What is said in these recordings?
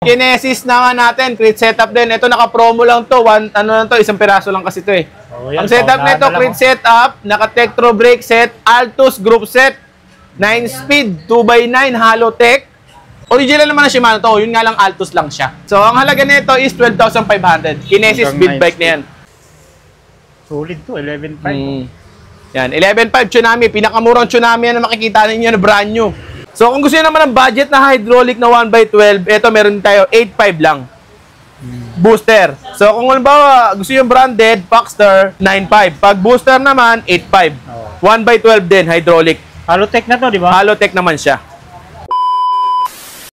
Kinesis naman natin, crate setup din. Ito naka-promo lang to, isang piraso lang kasi to eh. Ang setup nito, crate setup, naka-Tektro brake set, Altus group set, 9-speed, 2x9, Halotech. Original naman na Shimano to, yun nga lang Altus lang siya. So, ang halaga nito is 12,500. Kinesis speed bike na yan. Solid to, 11.5. Yan, 11.5 Tsunami. Pinakamurang Tsunami yan na makikita ninyo na brand new. So, kung gusto nyo naman ng budget na hydraulic na 1x12, ito meron tayo, 8.5 lang. Booster. So, kung halimbawa gusto nyo branded, Paxter, 9.5. Pag booster naman, 8.5. 1x12 din, hydraulic. Halotech na to, di ba? Halotech naman siya.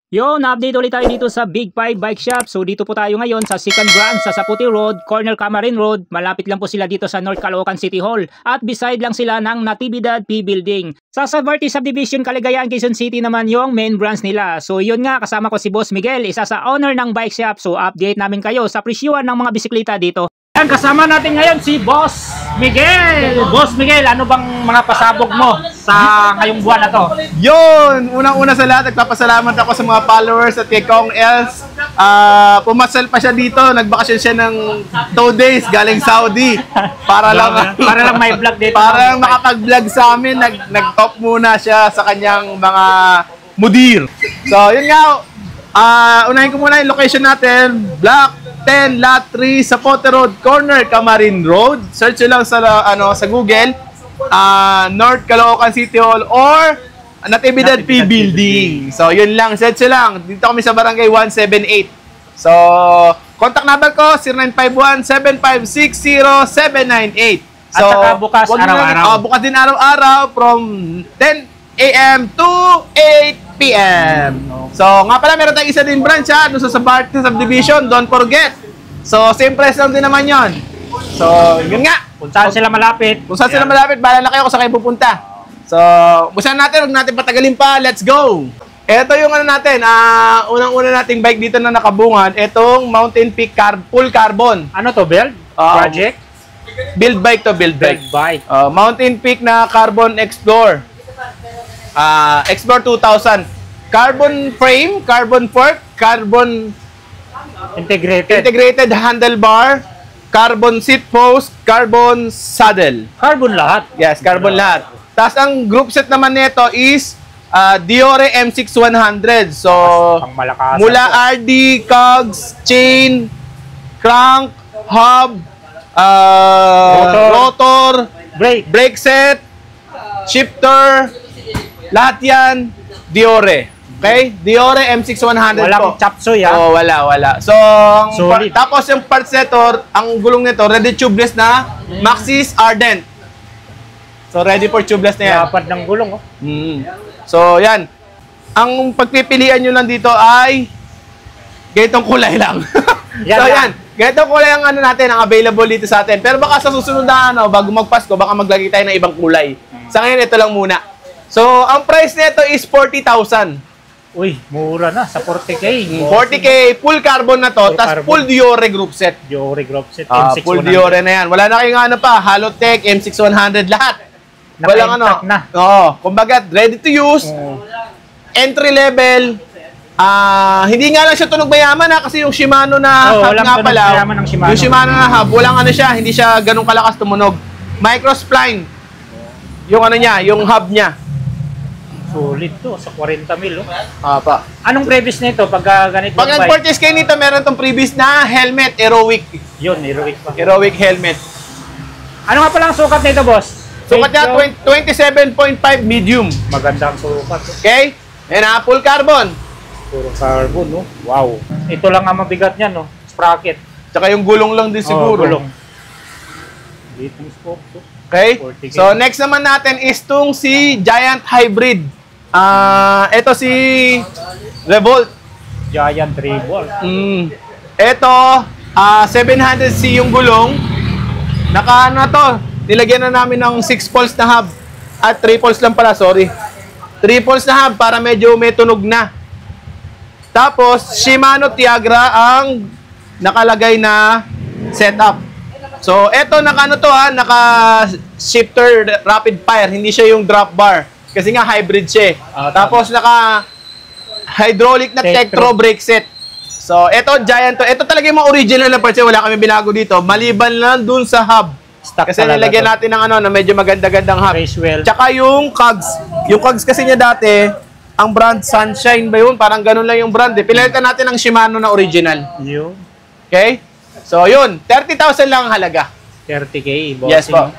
Yo, na-update ulit tayo dito sa Big 5 Bike Shop. So dito po tayo ngayon sa second branch sa Saputi Road, corner Camarin Road. Malapit lang po sila dito sa North Caloocan City Hall. At beside lang sila ng Natividad P Building. Sa Savarti Subdivision, Caligayan, Quezon City naman yung main branch nila. So yun nga, kasama ko si Boss Miguel, isa sa owner ng bike shop. So update namin kayo sa presyuan ng mga bisikleta dito. Yan, kasama natin ngayon si Boss Miguel. Boss Miguel, ano bang mga pasabog mo sa ngayong buwan na to? Yun! Unang-una sa lahat, nagpapasalamat ako sa mga followers at kay Kong Els. Pumasal pa siya dito, nagbakasyon siya ng 2 days galing Saudi. Para lang may vlog dito. Para lang makapag-vlog sa amin, nag-top muna siya sa kanyang mga mudir. So, yun nga, unahin ko muna yung location natin. Block 10, Lot 3, Sapote Road, corner Camarin Road. Search nyo lang sa Google, North Caloocan City Hall or Natividad P Building. So, yun lang. Search nyo lang. Dito kami sa Barangay 178. So, contact number ko, 0951-7560798. So, at saka bukas araw-araw. Bukas din araw-araw from 10 a.m. to 8 p.m. So, nga pala, meron tayong isa din branch doon sa Savarti Subdivision. Don't forget. So, same price lang din naman yon. So, yun nga. Kung saan sila malapit. Kung saan sila malapit, bahala na kayo kung saan kayo pupunta. So, busan natin. Huwag natin patagalin pa. Let's go! Ito yung ano natin. Unang-una nating bike dito na nakabungan. Itong Mountain Peak Full Carbon. Ano to, build? Project? Build bike to, build bike. Mountain Peak na Carbon Explorer. Explorer 2000. Carbon frame, carbon fork, carbon integrated handlebar, carbon seat post, carbon saddle. Carbon lahat? Yes, carbon lahat. Tapos ang group set naman nito is Diore M6100. So, mula RD, cogs, chain, crank, hub, rotor, brake set, shifter, lahat yan, Diore. Okay? Diore M6100 Walang chapsoy, Oh, wala. So, tapos yung parts nito, ang gulong nito, ready tubeless na Maxxis Ardent. So, ready for tubeless na yan. Dapat ng gulong, oh. So, yan. Ang pagpipilian nyo lang dito ay ganitong kulay lang. So, yan. Ganitong kulay ang ano natin, ang available dito sa atin. Pero baka sa susunod na bago magpasko, baka maglagay tayo ng ibang kulay. Sa ngayon, ito lang muna. So, ang price nito is 40,000. Uy, mura na sa 40K. 40K, full carbon na to, tas full Diore group set. Diore group set, M6100. Full Diore na yan. Wala na kayong Halotech, M6100, lahat. Walang na. Oo, kumbaga, ready to use. Entry level. Hindi nga lang siya tunog mayaman kasi yung Shimano na hub nga pala. Yung Shimano na hub, walang siya, hindi siya ganun kalakas tumunog. Microspline. Yung niya, yung hub niya. Solid to, sa 40 mil, oh. Pa. Anong previous nito pag ganito? Pag nag-purchase kayo nito, meron tong previous na helmet, Heroic. Yun, Heroic pa. Heroic helmet. Ano nga pala ang sukat nito, boss? Sukat niya, 27.5 medium. Magandang sukat. Okay? Yan full carbon. Puro carbon, no? Wow. Ito lang ang mabigat niya, no? Sprocket. Tsaka yung gulong lang din siguro. Gulong. Dito yung scope, no? Okay? So, next naman natin is itong si Giant Hybrid. Ito si Revolt. Giant Revolt. Ito, 700C yung gulong. Nilagyan na namin ng 6 poles na hub. At 3 poles lang pala, sorry. 3 poles na hub para medyo may tunog na. Tapos, Shimano Tiagra ang nakalagay na setup. So, ito naka-shifter rapid fire. Hindi siya yung drop bar. Kasi nga hybrid siya. Tapos, naka-hydraulic na Tektro brake set. So, ito, Giant to. Ito talaga yung mga original na parts. Wala kami binago dito. Maliban lang dun sa hub. Stock Kasi talaga nilagyan to. natin ng ano, na medyo maganda-gandang hub. Racewell. Tsaka yung cogs. Yung cogs kasi niya dati, ang brand Sunshine ba yun? Parang ganun lang yung brand eh. Pinalitan natin ng Shimano na original. Yun. Okay? So, yun. 30,000 lang ang halaga. 30K, bossing. Yes po.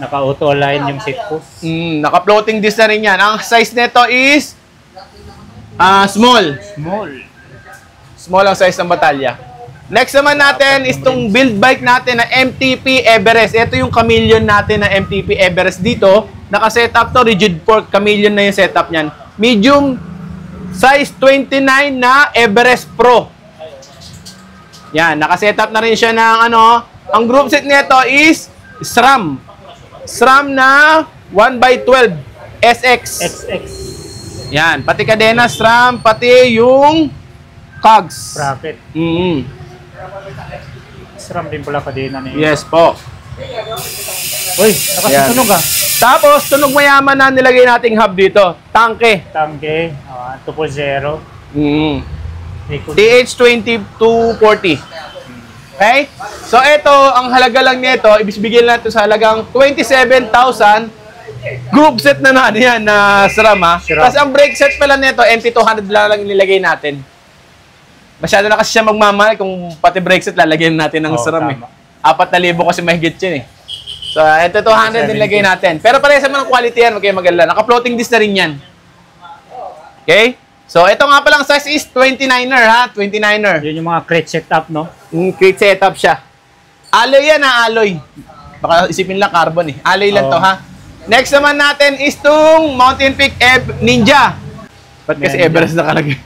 Naka-auto align yung seat post. Naka-floating disc na rin yan. Ang size nito is small. Small. Small ang size ng batalya. Next naman natin is itong build bike natin na MTP Everest. Ito yung Chameleon natin na MTP Everest dito. Naka-setup to, rigid fork. Chameleon na yung setup niyan. Medium size 29 na Everest Pro. Yan, naka-setup na rin siya ng ano. Ang group set nito is SRAM. SRAM na 1x12 SX. XX. Yan, pati kadena SRAM, pati yung cogs. Profit. SRAM din pala kadena na yun. Yes po. Uy, nakasunog ah. Tapos, tunog mayaman na nilagay nating hub dito. Tangke. Tangke. 2.0. TH2240. Okay? So, ito, ang halaga lang nito, ibigay natin sa halagang 27,000. Group set na yan na SRAM ha. Kasi ang brake set pala nito, MP200 lang nilagay natin. Masyado na kasi siya magmamahal kung pati brake set lalagyan natin ng SRAM eh. 4,000 kasi mahigit yun eh. So, ito 200 nilagay natin. Pero parehas naman ang quality yan, okay maganda. Naka-floating disc na rin yan. Okay? So, ito nga palang size is 29er ha, 29er. Yun yung mga crate setup, no? Crate setup siya. Alloy yan ha, alloy. Baka isipin lang carbon eh. Alloy lang to ha. Next naman natin is itong Mountain Peak Ninja. Ba't kasi Everest nakalagay?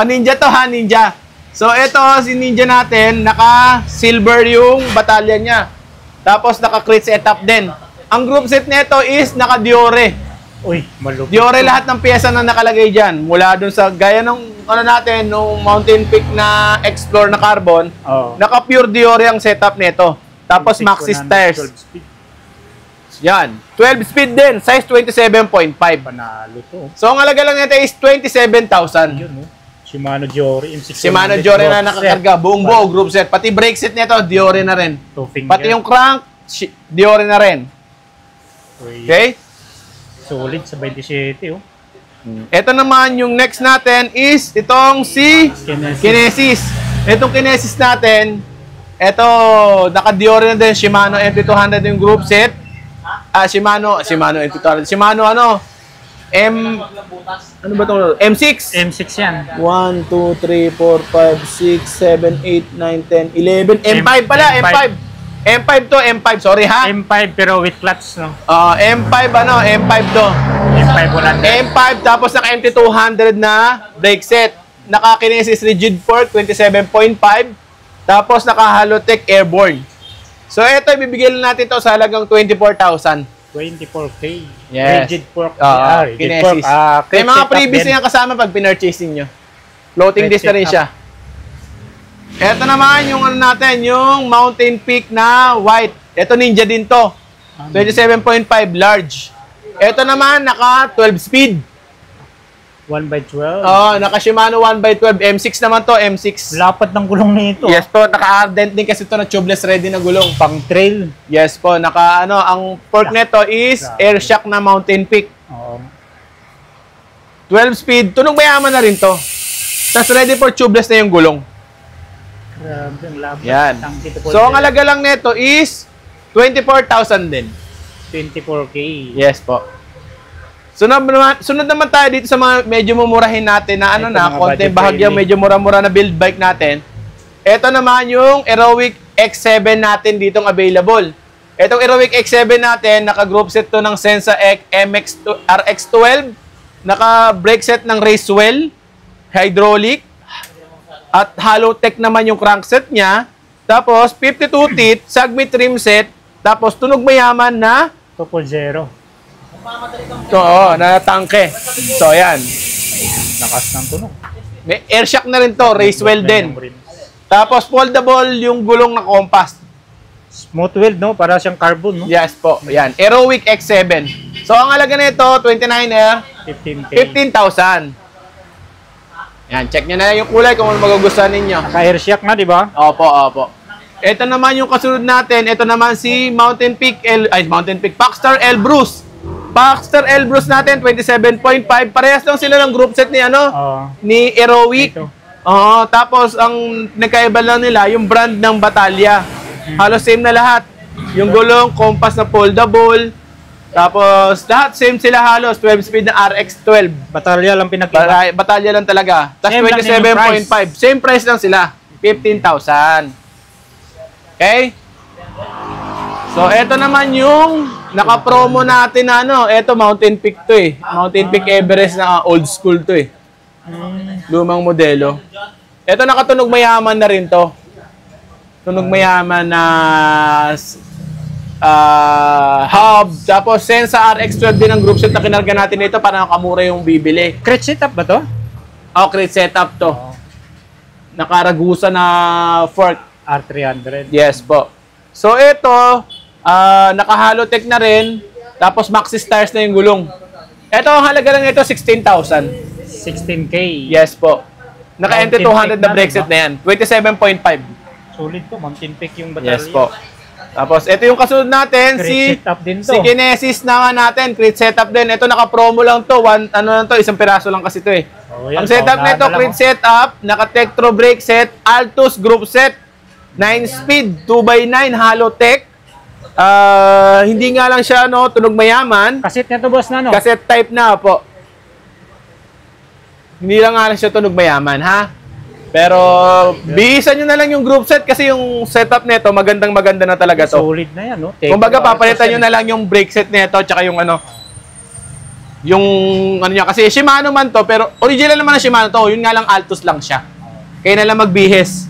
Ninja to ha, Ninja. So, ito si Ninja natin, naka-silver yung batalya niya. Tapos, naka-crate setup din. Ang group set nito is naka-Diore. Uy, malupit. Diore lahat ng pyesa na nakalagay dyan. Mula dun sa, gaya ng, ano natin, nung Mountain Peak na Explore na carbon, naka-pure Diore ang setup nito. Tapos, Maxxis tires. Yan. 12 speed din. Size 27.5. Panalo to. So, ang halaga lang nito is 27,000. Yun, no? Shimano Diore M6. Shimano Diore na nakakarga. Buong buo group set. Pati brake set nito, Diore na rin. Pati yung crank, Diore na rin. Okay? Solid sa 27, oh. Ito naman yung next natin is itong si Kinesis. Itong Kinesis natin, ito, naka-Diore na din. Shimano MP200 yung group set. Shimano MP200. Shimano ano? Ano ba ito? M6. M6 yan. 1, 2, 3, 4, 5, 6, 7, 8, 9, 10, 11. M5 pala, M5. M5 to, M5. Sorry ha. M5 pero with clutch, no? M5 ano, M5 to. M5 wala na. M5 tapos naka MT200 na brake set. Naka Kinesis rigid fork 27.5. Tapos naka Halotech airborne. So ito ibibigay lang natin to sa halagang 24,000. 24K. Yes. Rigid fork. Rigid fork. May mga previous na yan kasama pag pinurchasing nyo. Floating disc na rin siya. Ito naman yung ano natin, yung Mountain Peak na white. Ito Ninja din to. 27.5 large. Ito naman naka 12 speed. 1x12. Naka Shimano 1x12. M6 naman to, M6. Lapat ng gulong nito. Yes po, naka-ardent din kasi ito na tubeless ready na gulong. Pang trail. Yes po, ang fork nito is air shock na Mountain Peak. 12 speed, tunog mayaman na rin to. Tapos ready for tubeless na yung gulong. Grabe, ang lapat. Yan. So, ang halaga lang nito is 24,000 din. 24K. Yes po. Sunod naman tayo dito sa mga medyo mumurahin natin na ano na, konti bahagyang medyo mura-mura na build bike natin. Ito naman yung Aerowick X7 natin ditong available. Itong Aerowick X7 natin, naka-group set to ng Sensa RX12, naka-brake set ng Racewell, hydraulic, at Halotech naman yung crankset niya. Tapos, 52 teeth, Sagmi trim set, tapos tunog mayaman na 2.0. na tangke. So, yan. Lakas ng tunog. May air shock na rin to, Racewell din. Tapos, foldable yung gulong na compass. Smooth weld, no? Para siyang carbon, no? Yes po. Yan. Aerowick X7. So, ang halaga nito, 29er, 15K. 15,000. Yan, check nyo na lang yung kulay kung ano magugustuhan ninyo. Naka-air shock na, di ba? Opo, opo. Ito naman yung kasunod natin. Ito naman si Mountain Peak Packstar Elbrus. Packstar Elbrus natin 27.5. Parehas lang sila ng group set ni ni Heroic. Tapos ang nagkaiba lang nila yung brand ng Batalya. Halos same na lahat. Yung gulong, compass na foldable. Tapos lahat same sila halos, 12 speed na RX12. Batalya lang pinakita. Batalya lang talaga. Tapos 27.5. Same price lang sila. 15,000. Okay? So, ito naman yung naka-promo natin na ito, Mountain Peak to eh. Mountain Peak Everest na old school to eh. Lumang modelo. Ito nakatunog mayaman na rin to. Tunog mayaman na hub. Tapos, Sensa RX12 din ang group set na kinarga natin ito para nakamura yung bibili. Crate setup ba to? Crate setup to. Nakaragusa na fork. R300. Yes po. So, ito, naka-halotech na rin. Tapos, maxi stars na yung gulong. Ito, ang halaga lang ito, 16,000. 16K. Yes po. Naka-NT 200 na brake set na yan. 27.5. Solid to. Mountain Peak yung Batalya. Yes po. Tapos, ito yung kasunod natin, Crate setup din to. si Kinesis naman natin. Crate setup din. Ito, naka-promo lang to. Isang piraso lang kasi to eh. Yan, ang setup nito, crate setup, naka-Tektro brake set, Altus group set, 9-speed, 2x9, Halotech. Hindi nga lang siya, tunog mayaman. Cassette na to, boss, na, Cassette type na po. Hindi lang nga lang siya tunog mayaman, ha? Pero, bihisan nyo na lang yung group set kasi yung setup nito, magandang-maganda na talaga to. Solid na yan, Kung baga, papalitan nyo na lang yung brake set nito, tsaka yung niya. Kasi Shimano man to, pero original naman na Shimano to. Yun nga lang, Altus lang siya. Kaya na lang magbihis.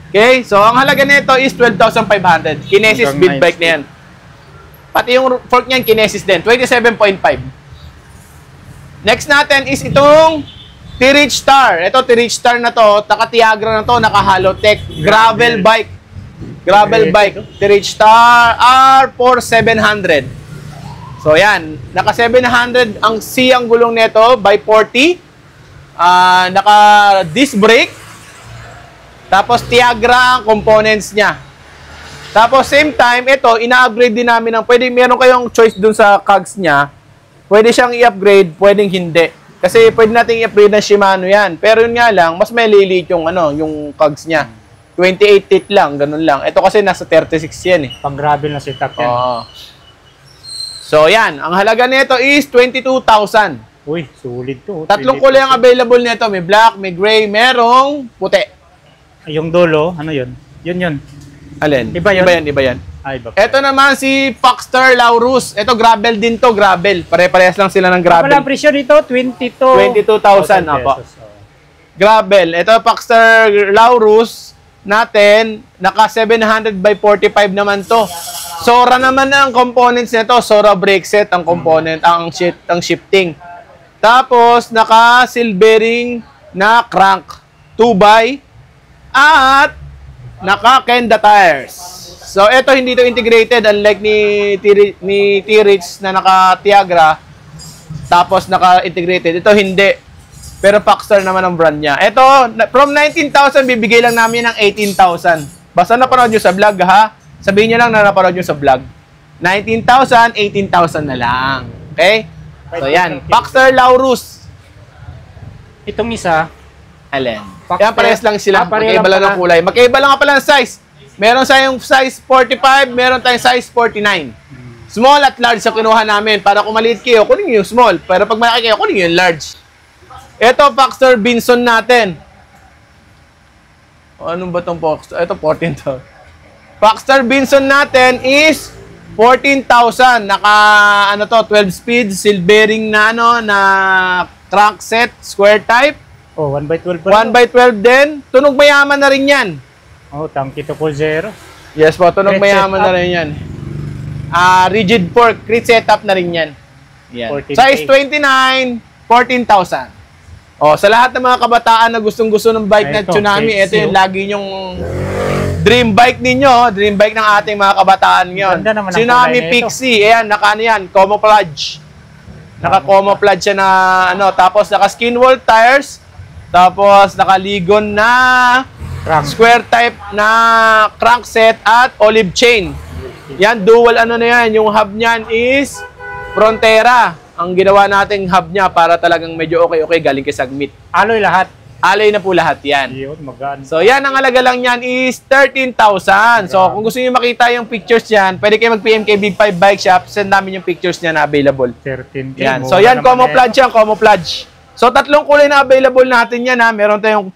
Okay? So, ang halaga nito is 12,500. Kinesis speed bike na yan. Pati yung fork niyan, Kinesis din. 27.5. Next natin is itong T-Reach Star. Ito, T-Reach Star na to. Naka-Tiagra na to. Naka-Halotech. Gravel bike. Gravel bike. T-Reach Star R4700. So, yan. Naka-700 ang C ang gulong nito by 40. Naka-disc brake. Tapos, Tiagra ang components niya. Tapos, same time, ito, ina-upgrade din namin ng, meron kayong choice dun sa cogs niya. Pwede siyang i-upgrade, pwedeng hindi. Kasi pwede natin i-upgrade ng Shimano yan. Pero yun nga lang, mas may lilit yung, yung cogs niya. 28 teeth lang, ganun lang. Ito kasi nasa 36 yan eh. Pang-gravel na setup yan. So, yan. Ang halaga nito is 22,000. Uy, solid to. Tatlong kulay ang available nito. May black, may gray, merong puti. Yung dulo, ano yun? Yun. Alin? Iba yun? Iba yan. Iba. Ito naman si Packstar Laurus. Ito gravel din to, gravel. Pare-parehas lang sila ng gravel. Wala presyo dito, 22,000 apo. Gravel. Ito Packstar Laurus natin, naka 700 by 45 naman to. Sora naman ang components nito. Sora brake set ang component, ang shifting. Tapos naka silvering na crank 2x at naka Kenda tires. So, ito hindi to integrated unlike ni T-Reach na naka-Tiagra tapos naka-integrated. Ito hindi. Pero Packstar naman ang brand niya. Ito, from 19,000 bibigay lang namin ng 18,000. Basta napanood nyo sa vlog ha. Sabihin nyo lang na napanood nyo sa vlog. 19,000, 18,000 na lang. Okay? So, yan. Packstar Laurus. Itong isa, Alin? Yan, parehas lang sila. Pareho Magkaiba lang ng kulay. Magkaiba lang nga pala ng size. Meron tayong size 45, meron tayong size 49. Small at large sa kinuha namin. Para kung maliit kayo, kunin nyo yung small. Pero pag malaki kayo, kunin nyo yung large. Ito, Packstar Binson natin. Anong ba itong Packstar? Ito, 14 to. Packstar Binson natin is 14,000. Naka, 12 speed, silvering na, na crankset, square type. 1x12 pa 1x12 din. Tunog mayaman na rin yan. Tanki to full zero. Yes po, tunog mayaman na rin yan. Rigid fork, crit setup na rin yan. Size 29, 14,000. Sa lahat ng mga kabataan na gustong-gusto ng bike na Tsunami, ito yung lagi nyong dream bike ninyo, dream bike ng ating mga kabataan ngayon. Tsunami Pixie, ayan, yan, camouflage. Naka-camouflage siya na, tapos naka-skin wall tires, Tapos nakaligon na Crank. square type na crankset at olive chain. Yan, dual ano na yan. Yung hub niyan is Frontera. Ang ginawa nating hub niya para talagang medyo okay galing kay Sagmit. Alloy lahat. Alay na po lahat yan. Yun, maganda. So yan, ang halaga lang yan is 13,000. So kung gusto niyo makita yung pictures yan, pwede kayo mag-PM kay Big 5 Bike Shop. Send namin yung pictures niya na available. 13K. Yan. mura So yan, naman camouflage yan, camouflage. So tatlong kulay na available natin yan ha. Meron tayong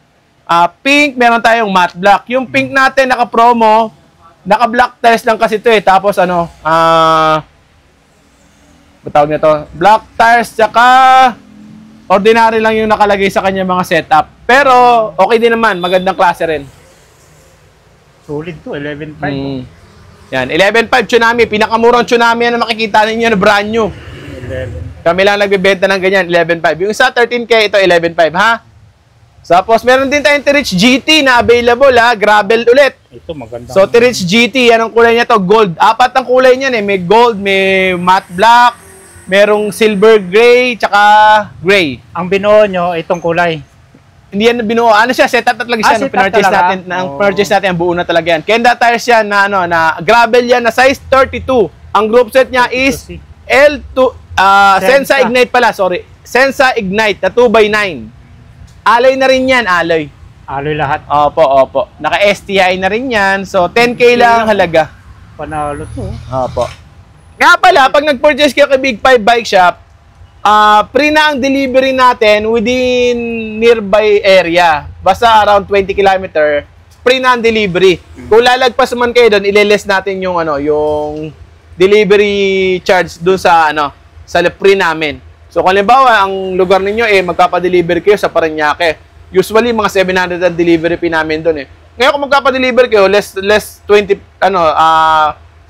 pink, meron tayong matte black. Yung pink natin naka-promo, naka-black tires lang kasi ito eh. Tapos ano, tawag nito, black tires tsaka ordinary lang yung nakalagay sa kanya mga setup. Pero okay din naman, magandang klase rin. Solid to, 11.5. Yan, 11.5 Tsunami, pinakamurang Tsunami yan na makikita ninyo na brand new. 11. Kami lang nagbebenta ng ganyan, 11.5. Yung isa 13K, ito 11.5 ha. Tapos meron din tayong T-Reach GT na available ha, gravel ulit. Ito maganda. So T-Reach GT, yan ang kulay niya to, gold. Apat ang kulay niyan eh, may gold, may matte black, merong silver gray, tsaka gray. Ang binuo nyo, itong kulay. Hindi yan binuo. Ano siya? Setup na talaga siya. Nung Setup pinurchase talaga? natin, nang purchase natin, ang buo na talaga yan. Kenda tires yan na, ano, na gravel yan na size 32. Ang group set niya is L2, Sensa Ignite pala, sorry. Sensa Ignite na 2x9. Alloy na rin yan, alloy. Alloy lahat. Opo. Naka-STI na rin yan. So, 10K lang ang halaga. Panalo to. Opo. Nga pala, pag nag-purchase kayo kay Big 5 Bike Shop, free na ang delivery natin within nearby area. Basta around 20 km, free na ang delivery. Kung lalagpas man kayo doon, ileless natin yung ano, yung delivery charge doon sa ano, sa free namin. So kung halimbawa, ang lugar ninyo magpapa-deliver kayo sa Parañaque. Usually mga 700 ang delivery fee namin doon eh. Ngayon kung magpapa-deliver kayo, less 20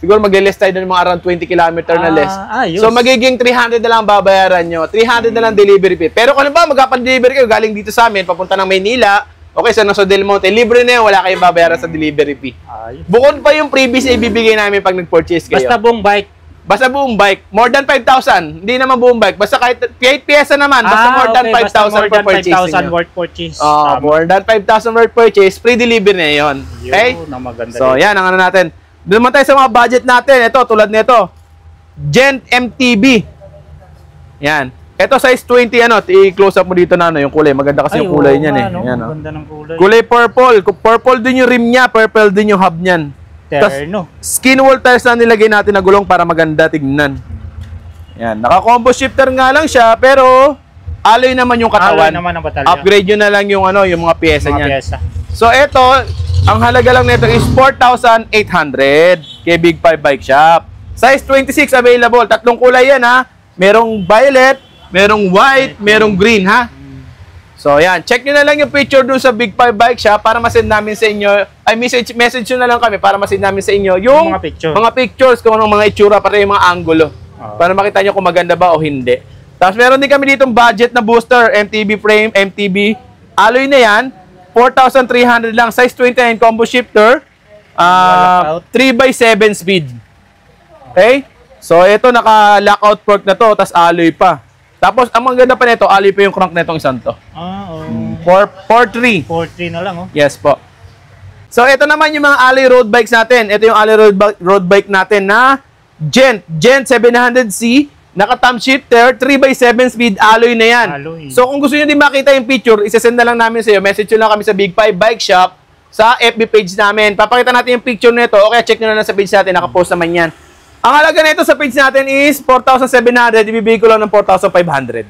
siguro mag-less tayo ng mga around 20 km na less. So, magiging 300 na lang babayaran nyo. 300 na lang delivery fee. Pero kung ba, magkapa-deliver kayo galing dito sa amin, papunta ng Maynila, okay, sa Noso Del Monte, libre na yun, wala kayong babayaran sa delivery fee. Bukod pa yung previous na ibibigay namin pag nag-purchase kayo. Basta buong bike. Basta buong bike. More than 5,000. Hindi naman buong bike. Basta kahit pyesa naman, basta more than 5,000 per purchase. 5,000 worth purchase. More than 5,000 worth purchase, free delivery na yun. Okay? So, yan ang ano natin. Doon naman tayo sa mga budget natin. Ito, tulad nito. Gent MTB. Yan. Ito, size 20, ano. I-close up mo dito na, ano, yung kulay. Maganda kasi yung kulay niyan, eh. Yan, maganda ng kulay. Kulay purple. Purple din yung rim niya. Purple din yung hub niyan. Terno. Skin wall tires na nilagay natin na gulong para maganda tignan. Yan. Naka-combo shifter nga lang siya, pero alloy naman yung katawan. Alloy naman ang batalya. Upgrade yun na lang yung, ano, yung mga pyesa niyan. Pyesa. So, ito, ang halaga lang nito is 4,800 kay Big 5 Bike Shop. Size 26 available. Tatlong kulay yan, ha. Merong violet, merong white, merong green, ha. So, yan. Check nyo na lang yung picture dun sa Big 5 Bike Shop para masend namin sa inyo. Ay, message nyo na lang kami para masend namin sa inyo yung mga pictures kung anong mga itsura, para yung mga angulo. Para makita nyo kung maganda ba o hindi. Tapos, meron din kami ditong budget na booster, MTB frame, MTB. Alloy na yan. 4,300 lang. Size 29 combo shifter. 3x7 speed. Okay? So, ito naka-lockout fork na to. Tapos alloy pa. Tapos, ang maganda pa nito, alloy pa yung crank na itong isang to. 4.3. 4.3 na lang, oh. Yes po. So, ito naman yung mga alloy road bikes natin. Ito yung alloy road bike natin na Gent 700C. Naka-thumb shifter, 3x7 speed, alloy na yan. So, kung gusto nyo din makita yung picture, isasend na lang namin sa iyo. Message nyo lang kami sa Big 5 Bike Shop sa FB page namin. Papakita natin yung picture nito. Okay, check nyo na lang sa page natin. Nakapost naman yan. Ang halaga nito sa page natin is 4,700. Ibibigay ko lang ng 4,500.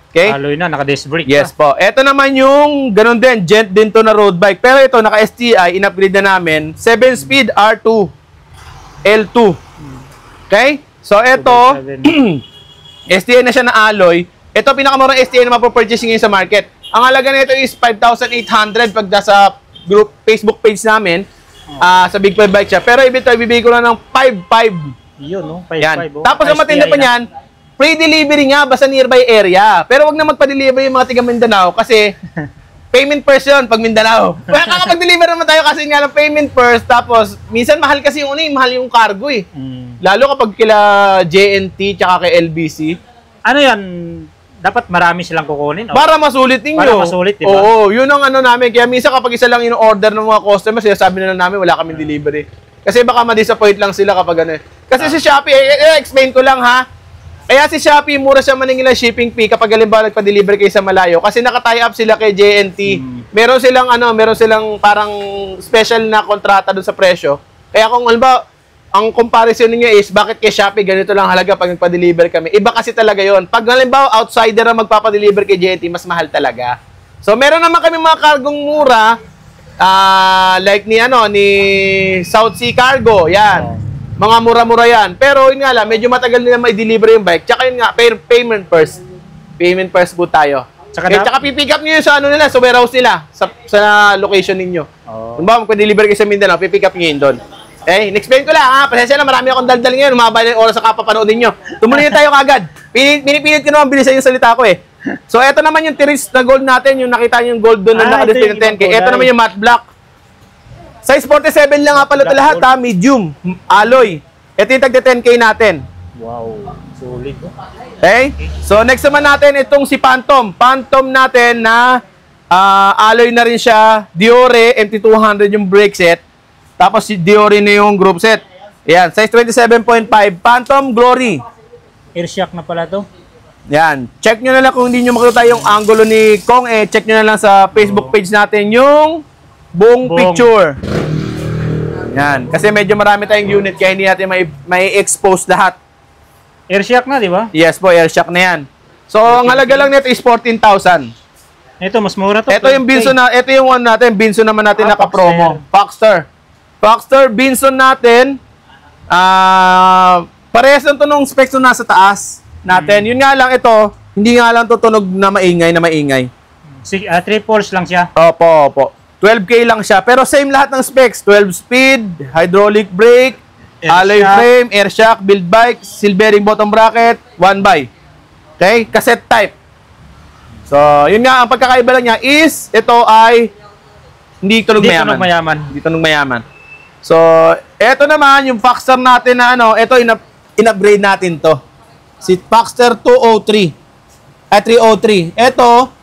Okay? Alloy na, naka-disc brake. Yes po. Ito naman yung ganun din. Gent din to na road bike. Pero ito, naka-STI. In-upgrade na namin. 7-speed R2. L2. Okay? So, ito, STI na siya na alloy. Ito, pinakamurang STI na mapapurchase ngayon sa market. Ang halaga nito is 5,800 pag nasa group Facebook page namin sa Big 5 Bike Shop. Pero ibibigay ko lang ng 5,500. Yun, no? 5,500. Tapos, ang matinda pa niyan, free delivery nga basta nearby area. Pero wag na magpa-deliver yung mga taga Mindanao kasi payment first yun pag Mindanao. Kakapag-deliver naman tayo kasi nga lang payment first. Tapos, minsan mahal kasi yung mahal yung cargo eh. Lalo kapag kila JNT tsaka kay LBC. Ano yan? Dapat marami silang kukunin. Para masulit ninyo. Para masulit, diba? Oo, yun ang ano namin. Kaya minsan kapag isa lang yung order ng mga customers, sinasabi na lang namin wala kaming delivery. Kasi baka ma-disappoint lang sila kapag ano. Kasi si Shopee, explain ko lang ha. Kaya si Shopee, mura siya maningil ang shipping fee kapag halimbawa nagpa-deliver kayo sa malayo. Kasi naka-tie up sila kay JNT. Meron silang parang special na kontrata doon sa presyo. Kaya kung halimbawa, ang comparison niyo is bakit kay Shopee ganito lang halaga pag nagpa-deliver kami. Iba kasi talaga yon. Pag halimbawa outsider ang magpapa-deliver kay JNT, mas mahal talaga. So meron naman kami mga kargong mura like ni South Sea Cargo, yan. Mga mura-mura yan. Pero yun nga lang, medyo matagal nila ma-deliver yung bike. Tsaka yun nga, payment first. Payment first po tayo. Tsaka pipick up niyo sa nila, sa warehouse nila, sa location ninyo. Kung ba magpa-deliver kayo sa Mindanao, pipick up niyo yun doon. In-explain ko lang ha. Pasensya na, marami akong daldal ngayon. Umaba na yung oras sa kapapanoodin nyo. Tumuloy tayo kagad. Pinipilit ko naman bilisan yung salita ko eh. So, eto naman yung tiris na gold natin. Yung nakita nyo yung gold doon na naka-display ng 10K. Eto naman yung matte black. Size 47 lang nga pala ito lahat ha. Medium. Alloy. Ito yung tagda 10K natin. Wow. Solid. Okay? So, next naman natin itong si Phantom. Phantom natin na alloy na rin siya. Diore MT200 yung brake set. Tapos si Diore na yung group set. Ayan, size 27.5. Phantom Glory. Air shock na pala to. Yan. Check nyo na lang kung hindi nyo makita yung angulo ni Kong. Check nyo na lang sa Facebook page natin yung buong picture. Yan. Kasi medyo marami tayong unit kaya hindi natin may expose lahat. Air shock na, di ba? Yes po, air shock na yan. So, ang halaga lang nito is 14,000. Ito, mas mura to. Ito yung Binson na, ito yung one natin, Binson naman natin naka-promo. Foxter Binson natin, parehas lang ito nung specs na nasa taas natin. Yun nga lang ito, hindi nga lang ito tunog na maingay. 3 poles lang siya. Opo. 12K lang siya. Pero same lahat ng specs. 12 speed, hydraulic brake, alloy frame, air shock, build bike, silvering bottom bracket, 1x. Okay? Cassette type. So, yun nga, ang pagkakaiba lang niya is, ito ay hindi tunog mayaman. Hindi tunog mayaman. So, eto naman, yung Foxter natin na ito, in-upgrade natin to. Si Foxter 303. Ito,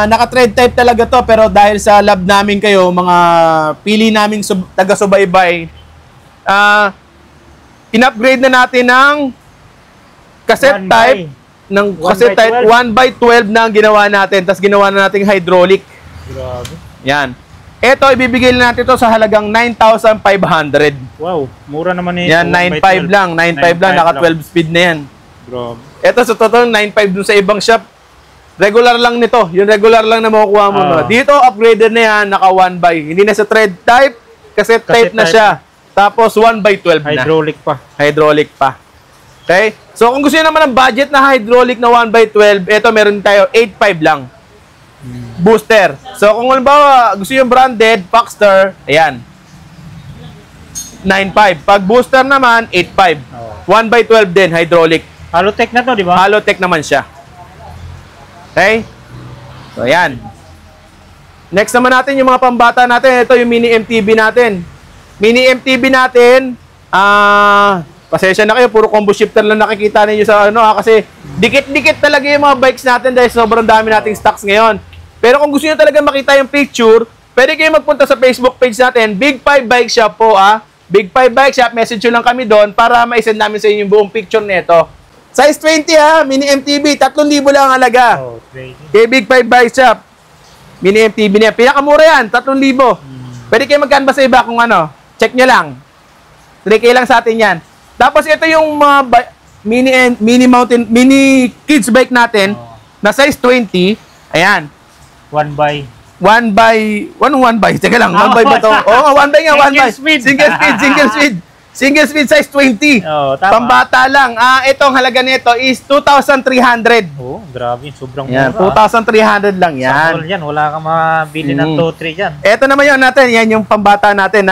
naka-tread type talaga to, pero dahil sa lab namin kayo, mga pili naming taga-subaybay, in-upgrade na natin ng cassette type, 1x12 na ang ginawa natin, tapos ginawa na natin hydraulic. Grabe. Yan. Ito, ibibigay natin ito sa halagang 9,500. Wow, mura naman ito. Yan, 9,500 lang. 9,500 lang, naka-12 speed na yan. Grabe. Ito, sa totoo, 9,500 dun sa ibang shop. Regular lang nito. Yung regular lang na makukuha mo. Dito, upgraded na yan, naka 1x. Hindi na sa thread type, cassette type na siya. Tapos 1x12 na. Hydraulic pa. Okay? So, kung gusto nyo naman ng budget na hydraulic na 1x12, ito, meron tayo 8,500 lang. Booster. So, kung halimbawa gusto yung branded, Foxter, ayan. 9,500. Pag booster naman, 8,500. 1x12 din, hydraulic. Halotech na to, di ba? Halotech naman siya. Okay? So, ayan. Next naman natin yung mga pambata natin. Ito yung mini MTB natin. Mini MTB natin, pasensya na kayo, puro combo shifter lang nakikita ninyo sa kasi dikit-dikit talaga yung mga bikes natin dahil sobrang dami nating stocks ngayon. Pero kung gusto niyo talaga makita yung picture, pwede kayo magpunta sa Facebook page natin, Big 5 Bike Shop po Big 5 Bike Shop, message nyo lang kami doon para ma-send namin sa inyo yung buong picture nito. Size 20 mini MTB, 3,000 lang ang halaga. Kay Big 5 Bike Shop. Mini MTB niya, pinakamura yan, 3,000. Pwede kayo mag-canvas sa iba kung check nyo lang. 3K lang sa atin yan. Tapos ito yung mga mini kids bike natin na size 20. Ayan. 1x. Teka lang, 1x ba ito? Oo, 1x nga, 1x. Single speed size 20. Tama. Pambata lang. Itong halaga nito is 2,300. Oh, grabe. Sobrang yan, mura. 2,300 lang yan. Sa yan, wala kang mabili ng 2-3 dyan. Ito naman yun natin. Yan yung pambata natin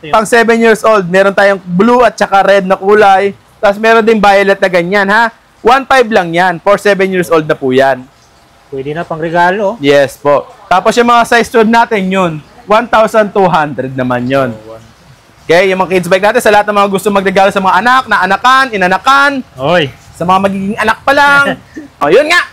pang 7 years old. Meron tayong blue at saka red na kulay. Tapos meron din violet na ganyan 1,500 lang yan. For 7 years old na po yan. Pwede na pang regalo. Yes po. Tapos yung mga size 12 natin yun, 1,200 naman yun. Okay, yung mga kids bike natin, sa lahat ng mga gusto magregalo sa mga anak, na anakan, inanakan, Oy. sa mga magiging anak pa lang. Yun nga.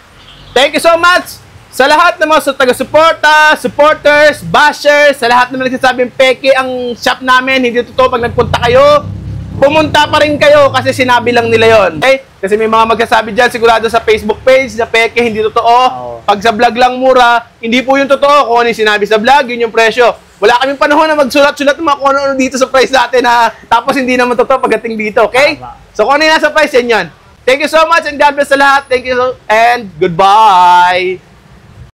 Thank you so much sa lahat ng mga taga-suporta, supporters, bashers, sa lahat ng nagsasabing peke ang shop namin. Hindi totoo pag nagpunta kayo. Pumunta pa rin kayo kasi sinabi lang nila yon. Okay? Kasi may mga magsasabi dyan sigurado sa Facebook page na peke, hindi totoo. Pag sa vlog lang mura, hindi po yung totoo. Kung ano yung sinabi sa vlog, yun yung presyo. Wala kaming panahon na magsulat-sulat ng mga kung ano dito sa price natin na tapos hindi naman totoo pagdating dito. Okay? So kung ano yung nasa price, yan yan. Thank you so much and God bless sa lahat. Thank you and goodbye.